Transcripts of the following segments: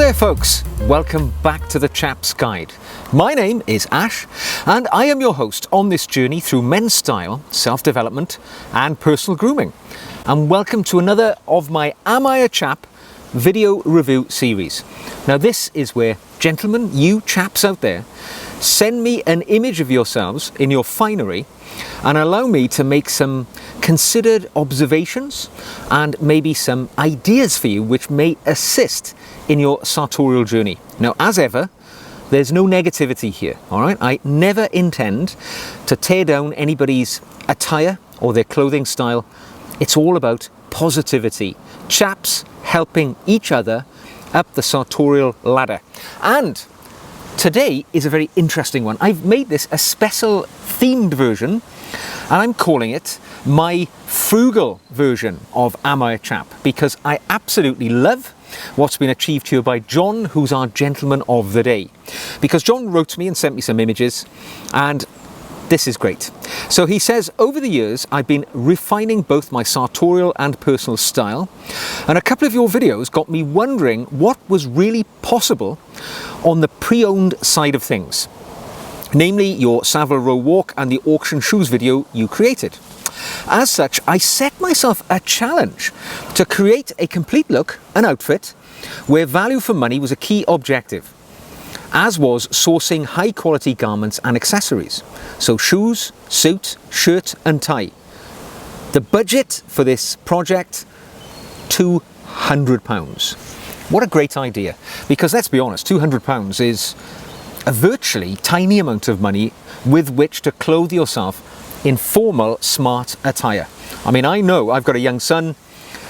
there folks, welcome back to the Chap's Guide. My name is Ash and I am your host on this journey through men's style, self-development and personal grooming. And welcome to another of my Am I a Chap video review series. Now this is where gentlemen, you chaps out there, send me an image of yourselves in your finery and allow me to make some considered observations and maybe some ideas for you which may assist in your sartorial journey. Now, as ever, there's no negativity here, all right? I never intend to tear down anybody's attire or their clothing style. It's all about positivity. Chaps helping each other up the sartorial ladder. And today is a very interesting one. I've made this a special themed version and I'm calling it my frugal version of Am I a Chap, because I absolutely love what's been achieved here by John, who's our gentleman of the day. Because John wrote to me and sent me some images, and this is great. So he says, over the years, I've been refining both my sartorial and personal style, and a couple of your videos got me wondering what was really possible on the pre-owned side of things. Namely, your Savile Row walk and the auction shoes video you created. As such, I set myself a challenge to create a complete look, an outfit, where value for money was a key objective, as was sourcing high quality garments and accessories. So shoes, suit, shirt and tie. The budget for this project, £200. What a great idea, because let's be honest, £200 is a virtually tiny amount of money with which to clothe yourself in formal, smart attire. I mean, I know I've got a young son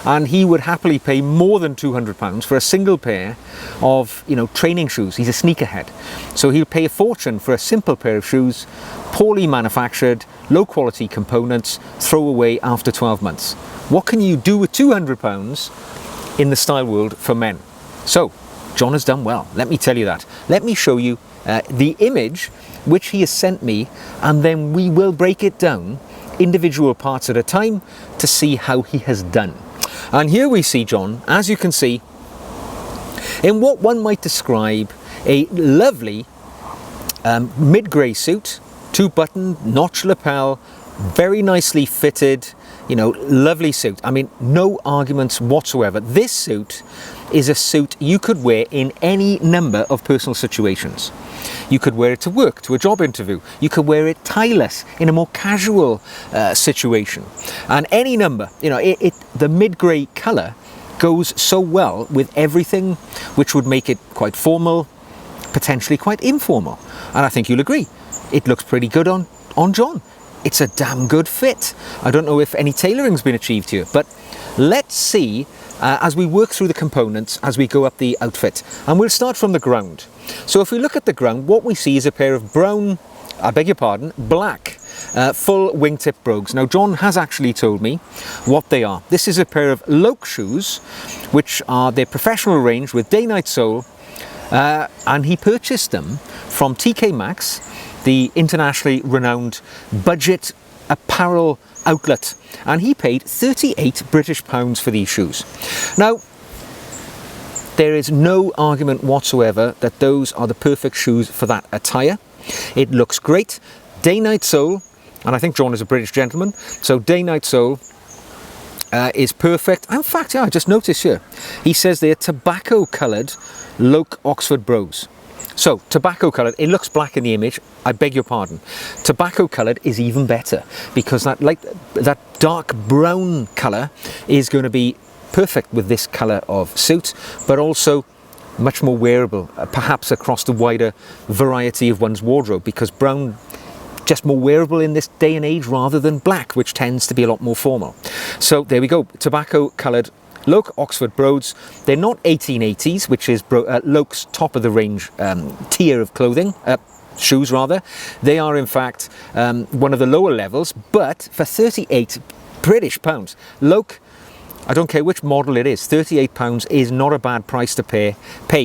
and he would happily pay more than £200 for a single pair of, training shoes. He's a sneakerhead. So he'll pay a fortune for a simple pair of shoes, poorly manufactured, low quality components, throw away after 12 months. What can you do with £200 in the style world for men? So, John has done well, let me tell you that. Let me show you the image which he has sent me, and then we will break it down individual parts at a time to see how he has done. And here we see John, as you can see, in what one might describe a lovely mid-grey suit, 2-button, notch lapel, very nicely fitted, lovely suit. I mean, no arguments whatsoever. This suit is a suit you could wear in any number of personal situations. You could wear it to work, to a job interview. You could wear it tieless in a more casual situation. And any number, the mid-grey colour goes so well with everything, which would make it quite formal, potentially quite informal. And I think you'll agree, it looks pretty good on John. It's a damn good fit. I don't know if any tailoring's been achieved here, but let's see as we work through the components as we go up the outfit. And we'll start from the ground. So if we look at the ground, what we see is a pair of black full wingtip brogues. Now John has actually told me what they are. This is a pair of Loke shoes, which are their professional range with day-night sole, and he purchased them from TK Maxx, the internationally renowned budget apparel outlet, and he paid £38 British for these shoes. Now, there is no argument whatsoever that those are the perfect shoes for that attire. It looks great. Day-night sole, and I think John is a British gentleman, so day-night sole is perfect. In fact, I just noticed here, he says they're tobacco-coloured Loke Oxford brogues. So, tobacco coloured, it looks black in the image, I beg your pardon. Tobacco coloured is even better, because that dark brown colour is going to be perfect with this colour of suit, but also much more wearable, perhaps across the wider variety of one's wardrobe, because brown just more wearable in this day and age rather than black, which tends to be a lot more formal. So there we go, tobacco coloured Loke Oxford brogues. They're not 1880s, which is Loke's top of the range tier of clothing, shoes rather. They are in fact one of the lower levels, but for £38 British. Loke, I don't care which model it is, £38 is not a bad price to pay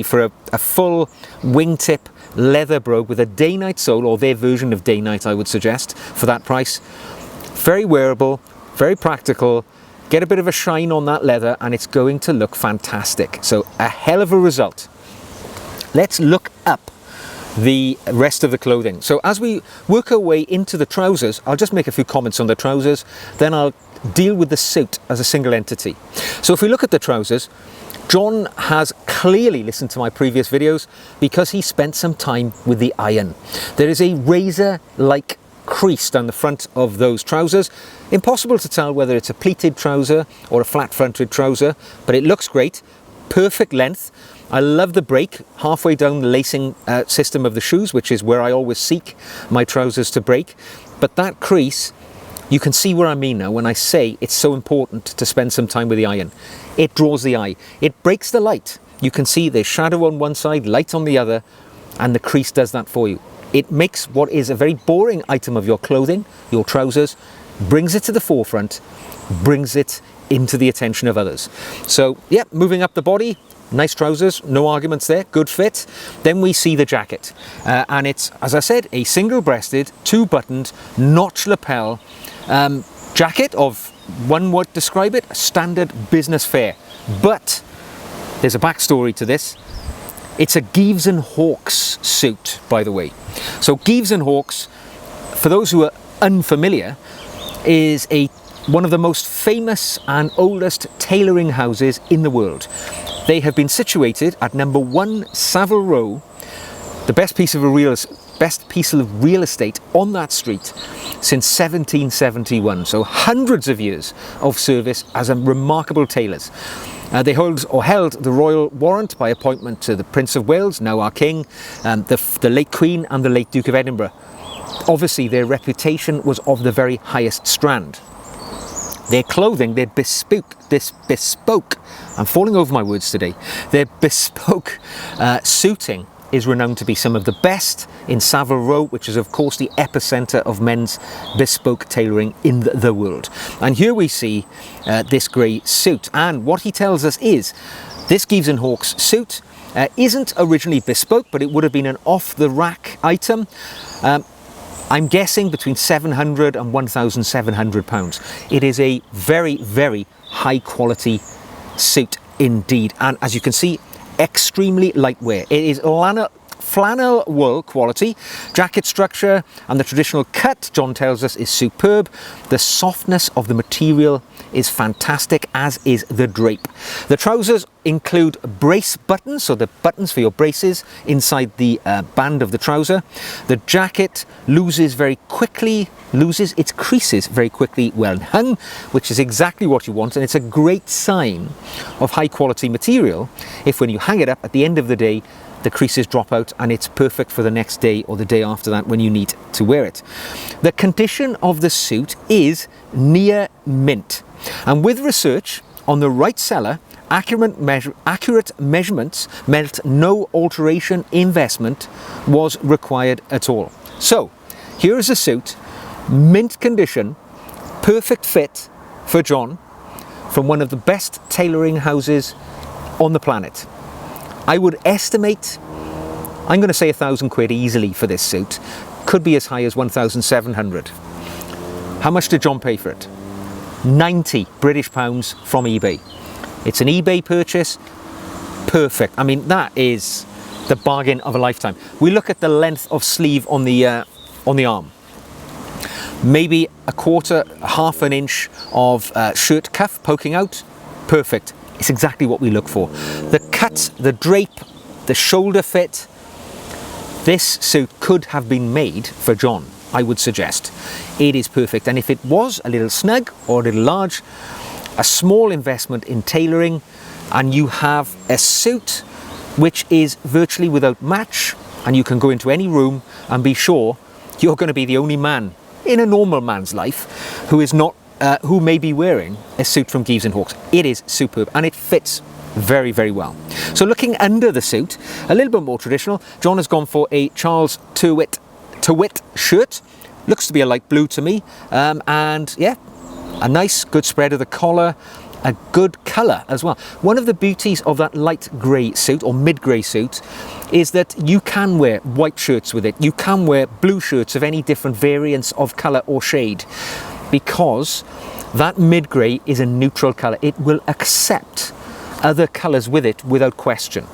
for a full wingtip leather brogue with a day-night sole, or their version of day-night I would suggest, for that price. Very wearable, very practical. Get a bit of a shine on that leather and it's going to look fantastic. So a hell of a result. let's look up the rest of the clothing. So as we work our way into the trousers, I'll just make a few comments on the trousers, then I'll deal with the suit as a single entity. So if we look at the trousers, John has clearly listened to my previous videos because he spent some time with the iron. There is a razor-like crease down the front of those trousers. Impossible to tell whether it's a pleated trouser or a flat-fronted trouser, but it looks great. Perfect length. I love the break halfway down the lacing system of the shoes, which is where I always seek my trousers to break. But that crease, you can see where I mean now when I say it's so important to spend some time with the iron. It draws the eye. It breaks the light. You can see there's shadow on one side, light on the other, and the crease does that for you. It makes what is a very boring item of your clothing, your trousers, brings it to the forefront, brings it into the attention of others. So, yeah, moving up the body, nice trousers, no arguments there, good fit. Then we see the jacket. And it's, as I said, a single-breasted, two-buttoned, notch lapel jacket of, one would describe it, a standard business fare. But there's a backstory to this. It's a Gyves and Hawkes suit, by the way. So Gyves and Hawkes, for those who are unfamiliar, is one of the most famous and oldest tailoring houses in the world. They have been situated at number 1 Savile Row, the best piece of real estate on that street since 1771. So hundreds of years of service as a remarkable tailors. They held the royal warrant by appointment to the Prince of Wales, now our King, the late Queen and the late Duke of Edinburgh. Obviously their reputation was of the very highest strand. Their clothing, their bespoke, I'm falling over my words today, their bespoke suiting is renowned to be some of the best in Savile Row, which is of course the epicenter of men's bespoke tailoring in the world. And here we see this grey suit, and what he tells us is this Gyves and Hawkes suit isn't originally bespoke, but it would have been an off-the-rack item. I'm guessing between £700 and £1,700. It is a very, very high quality suit indeed. And as you can see, extremely lightweight. It is flannel wool quality. Jacket structure and the traditional cut, John tells us, is superb. The softness of the material is fantastic, as is the drape. The trousers include brace buttons, so the buttons for your braces inside the band of the trouser. The jacket loses its creases very quickly when hung, which is exactly what you want, and it's a great sign of high quality material if when you hang it up at the end of the day the creases drop out and it's perfect for the next day or the day after that when you need to wear it. The condition of the suit is near mint, and with research on the right seller, accurate measurements meant no alteration investment was required at all. So here is a suit, mint condition, perfect fit for John, from one of the best tailoring houses on the planet. I would estimate, I'm going to say £1,000 easily for this suit. Could be as high as 1,700. How much did John pay for it? 90 British pounds from eBay. It's an eBay purchase. Perfect. I mean, that is the bargain of a lifetime. We look at the length of sleeve on the arm. Maybe a quarter, half an inch of shirt cuff poking out. Perfect. It's exactly what we look for. The cut, the drape, the shoulder fit. This suit could have been made for John, I would suggest. It is perfect. And if it was a little snug or a little large, a small investment in tailoring, and you have a suit which is virtually without match, and you can go into any room and be sure you're going to be the only man in a normal man's life who may be wearing a suit from Gyves and Hawkes. It is superb and it fits very, very well. So looking under the suit, a little bit more traditional, John has gone for a Charles Tyrwhitt shirt. Looks to be a light blue to me, and yeah, a nice good spread of the collar, a good colour as well. One of the beauties of that light grey suit or mid-grey suit is that you can wear white shirts with it. You can wear blue shirts of any different variants of colour or shade, because that mid-grey is a neutral colour. It will accept other colours with it without question.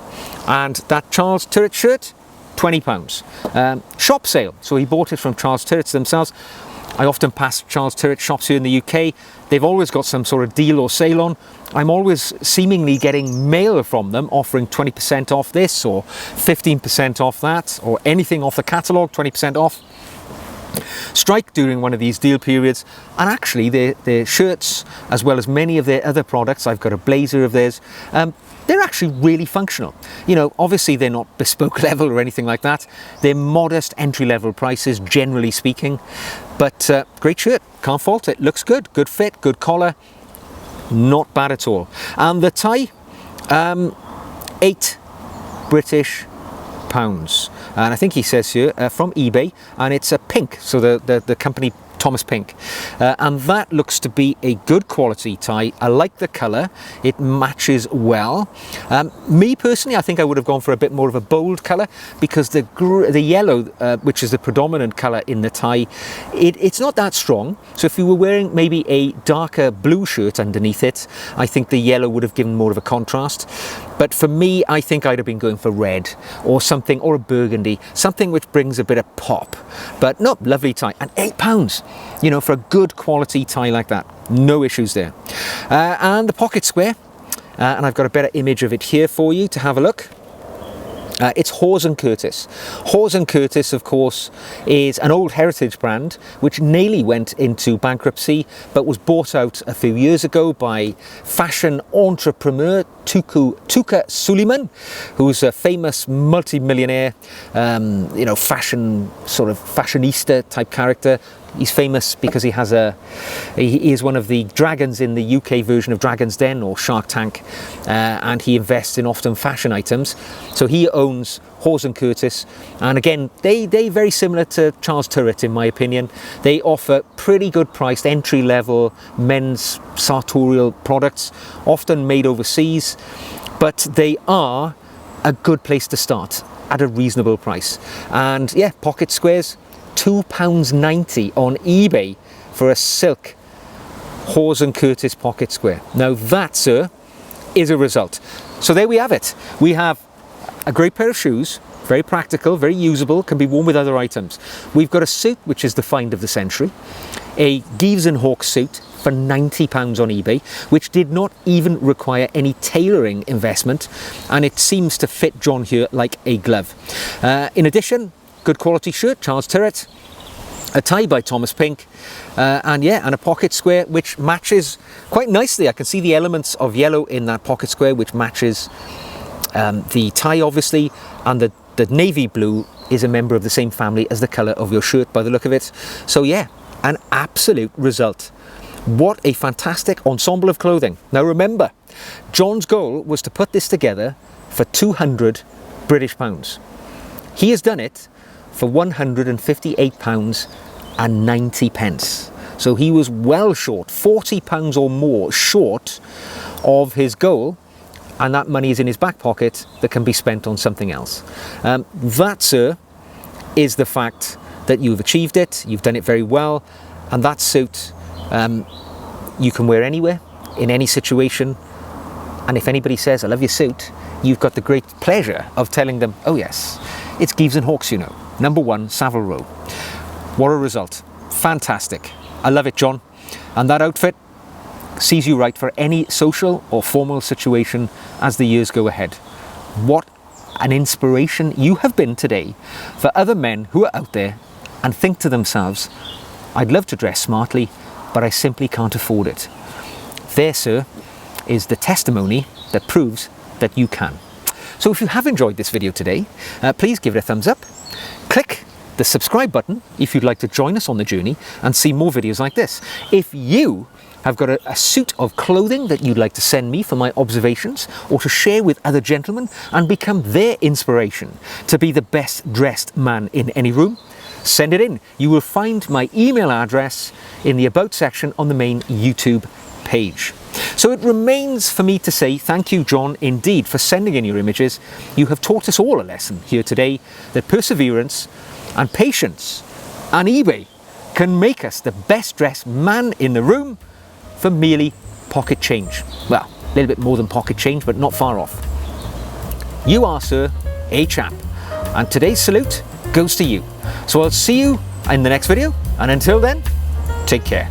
And that Charles Tyrwhitt shirt, £20. Shop sale, so he bought it from Charles Tyrwhitt themselves. I often pass Charles Tyrwhitt shops here in the UK. They've always got some sort of deal or sale on. I'm always seemingly getting mail from them offering 20% off this or 15% off that, or anything off the catalogue, 20% off. Strike during one of these deal periods, and actually their shirts, as well as many of their other products, I've got a blazer of theirs, they're actually really functional. You know, obviously they're not bespoke level or anything like that. They're modest entry-level prices, generally speaking, but great shirt, can't fault it. Looks good, good fit, good collar, not bad at all. And the tie, £8 British. And I think he says here from eBay, and it's a pink, so the company Thomas Pink, and that looks to be a good quality tie. I like the colour, it matches well. Me personally, I think I would have gone for a bit more of a bold colour, because the yellow, which is the predominant colour in the tie, it's not that strong. So if you were wearing maybe a darker blue shirt underneath it, I think the yellow would have given more of a contrast. But for me, I think I'd have been going for red or something, or a burgundy, something which brings a bit of pop. But no, lovely tie, and £8, you know, for a good quality tie like that, no issues there. And the pocket square, and I've got a better image of it here for you to have a look. It's Hawes & Curtis. Hawes & Curtis, of course, is an old heritage brand which nearly went into bankruptcy, but was bought out a few years ago by fashion entrepreneur Tuka Suleiman, who's a famous multi-millionaire, you know, fashion, sort of fashionista type character. He's famous because he is one of the dragons in the UK version of Dragon's Den or Shark Tank, and he invests in often fashion items. So he owns Hawes & Curtis, and again, they very similar to Charles Tyrwhitt in my opinion. They offer pretty good priced entry-level men's sartorial products, often made overseas, but they are a good place to start at a reasonable price. And yeah, pocket squares, £2.90 on eBay for a silk Hawes & Curtis pocket square. Now that, sir, is a result. So there we have it. We have a great pair of shoes, very practical, very usable, can be worn with other items. We've got a suit which is the find of the century, a Gives & Hawkes suit for £90 on eBay, which did not even require any tailoring investment, and it seems to fit John here like a glove. In addition, good quality shirt, Charles Tyrwhitt, a tie by Thomas Pink, and a pocket square which matches quite nicely. I can see the elements of yellow in that pocket square, which matches the tie obviously, and the navy blue is a member of the same family as the colour of your shirt by the look of it. So yeah, an absolute result. What a fantastic ensemble of clothing. Now remember, John's goal was to put this together for £200 British. He has done it for £158.90. So he was well short, £40 or more short of his goal, and that money is in his back pocket that can be spent on something else. That, sir, is the fact that you've achieved it, you've done it very well, and that suit you can wear anywhere, in any situation, and if anybody says, I love your suit, you've got the great pleasure of telling them, oh yes, it's Gives & Hawkes, you know. #1, Savile Row. What a result. Fantastic. I love it, John. And that outfit sees you right for any social or formal situation as the years go ahead. What an inspiration you have been today for other men who are out there and think to themselves, I'd love to dress smartly, but I simply can't afford it. There, sir, is the testimony that proves that you can. So if you have enjoyed this video today, please give it a thumbs up. Click the subscribe button if you'd like to join us on the journey and see more videos like this. If you have got a suit of clothing that you'd like to send me for my observations, or to share with other gentlemen and become their inspiration to be the best dressed man in any room, send it in. You will find my email address in the About section on the main YouTube page. So it remains for me to say thank you, John, indeed, for sending in your images. You have taught us all a lesson here today, that perseverance and patience and eBay can make us the best dressed man in the room for merely pocket change. Well, A little bit more than pocket change, but not far off. You are, sir, a chap. And today's salute goes to you. So I'll see you in the next video. And until then, take care.